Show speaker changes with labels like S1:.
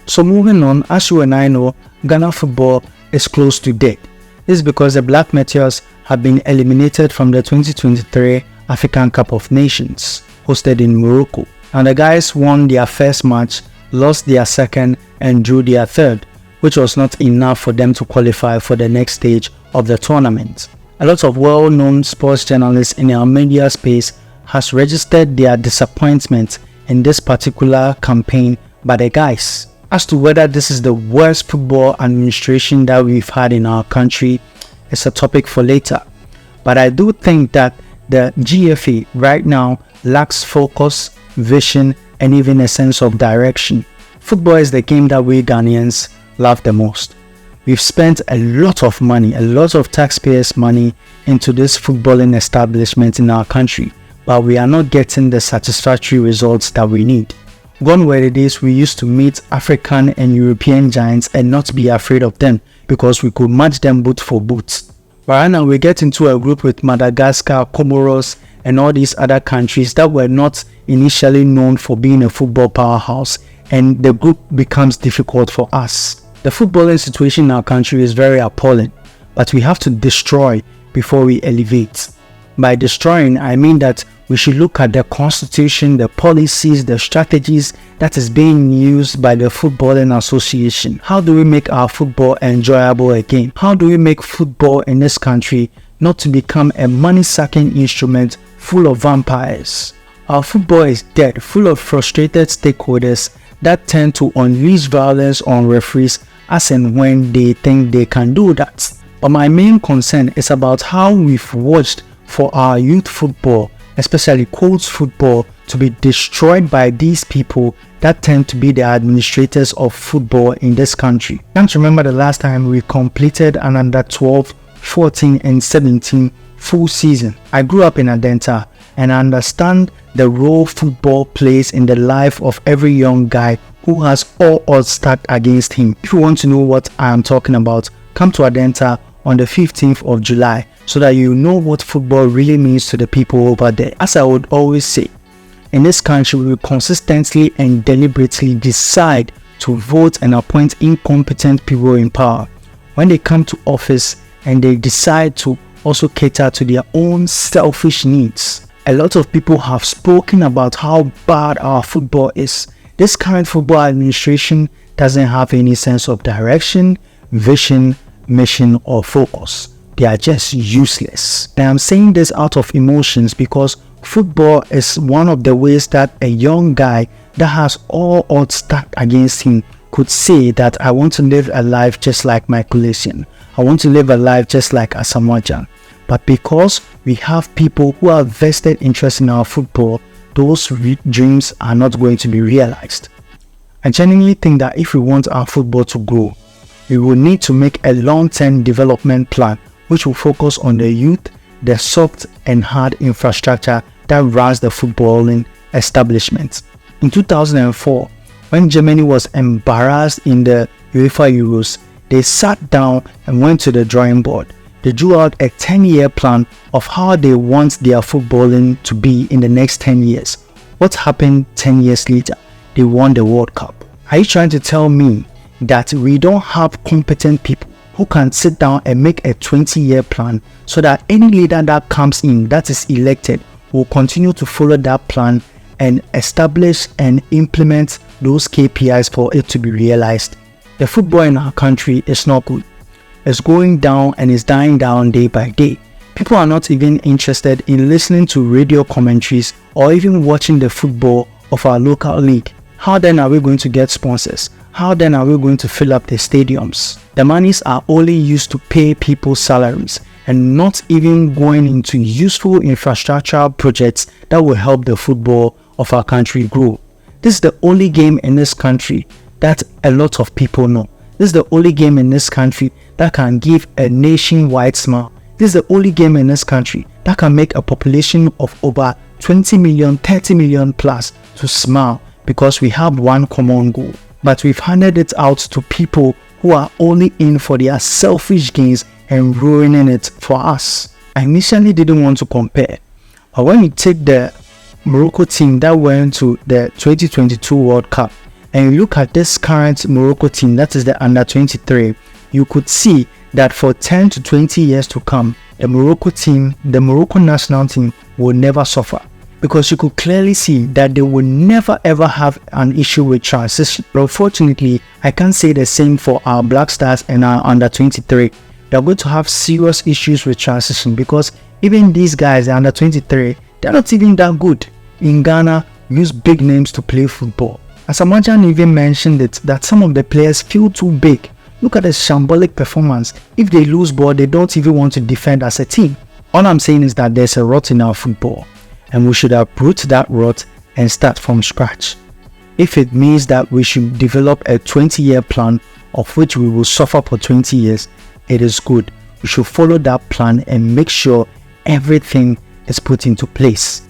S1: So moving on, as you and I know, Ghana football is close to dead. This is because the Black Meteors have been eliminated from the 2023 African Cup of Nations, hosted in Morocco. And the guys won their first match, lost their second, and drew their third, which was not enough for them to qualify for the next stage of the tournament. A lot of well-known sports journalists in our media space has registered their disappointment in this particular campaign by the guys. As to whether this is the worst football administration that we've had in our country, it's a topic for later. But I do think that the GFA right now lacks focus, vision, and even a sense of direction. Football is the game that we Ghanaians love the most. We've spent a lot of money, a lot of taxpayers' money into this footballing establishment in our country, but we are not getting the satisfactory results that we need. Gone were the days we used to meet African and European giants and not be afraid of them because we could match them boot for boot. But right now we get into a group with Madagascar, Comoros, and all these other countries that were not initially known for being a football powerhouse, and the group becomes difficult for us. The footballing situation in our country is very appalling, but we have to destroy before we elevate. By destroying, I mean that we should look at the constitution, the policies, the strategies that is being used by the Footballing Association. How do we make our football enjoyable again? How do we make football in this country not to become a money-sucking instrument full of vampires? Our football is dead, full of frustrated stakeholders that tend to unleash violence on referees as and when they think they can do that. But my main concern is about how we've watched for our youth football, especially coach football, to be destroyed by these people that tend to be the administrators of football in this country. Can't remember the last time we completed an under 12, 14 and 17 full season. I grew up in Adenta and I understand the role football plays in the life of every young guy who has all odds stacked against him. If you want to know what I am talking about, come to Adenta on the 15th of July so that you know what football really means to the people over there. As I would always say, in this country we will consistently and deliberately decide to vote and appoint incompetent people in power. When they come to office and they decide to also cater to their own selfish needs. A lot of people have spoken about how bad our football is. This current football administration doesn't have any sense of direction, vision, mission or focus. They are just useless. And I'm saying this out of emotions because football is one of the ways that a young guy that has all odds stacked against him could say that I want to live a life just like Michael Essien. I want to live a life just like Asamoah Gyan. But because we have people who have vested interest in our football, those dreams are not going to be realized. I genuinely think that if we want our football to grow, we will need to make a long-term development plan which will focus on the youth, the soft and hard infrastructure that runs the footballing establishment. In 2004, when Germany was embarrassed in the UEFA Euros, they sat down and went to the drawing board. They drew out a 10-year plan of how they want their footballing to be in the next 10 years. What happened 10 years later? They won the World Cup. Are you trying to tell me that we don't have competent people who can sit down and make a 20-year plan so that any leader that comes in that is elected will continue to follow that plan and establish and implement those KPIs for it to be realized? The football in our country is not good. It's going down and it's dying down day by day. People are not even interested in listening to radio commentaries or even watching the football of our local league. How then are we going to get sponsors? How then are we going to fill up the stadiums? The monies are only used to pay people's salaries and not even going into useful infrastructural projects that will help the football of our country grow. This is the only game in this country that a lot of people know. This is the only game in this country that can give a nationwide smile. This is the only game in this country that can make a population of over 20 million, 30 million plus to smile because we have one common goal. But we've handed it out to people who are only in for their selfish gains and ruining it for us. I initially didn't want to compare, but when you take the Morocco team that went to the 2022 World Cup and you look at this current Morocco team, that is the under 23, you could see that for 10 to 20 years to come, the Morocco team, the Morocco national team, will never suffer, because you could clearly see that they will never ever have an issue with transition. But unfortunately, I can't say the same for our Black Stars and our under 23. They're going to have serious issues with transition, because even these guys, the under 23, they're not even that good. In Ghana, use big names to play football. As Amajan even mentioned it, that some of the players feel too big. Look at the shambolic performance. If they lose ball, they don't even want to defend as a team. All I'm saying is that there's a rot in our football, and we should uproot that rot and start from scratch. If it means that we should develop a 20-year plan of which we will suffer for 20 years, it is good. We should follow that plan and make sure everything is put into place.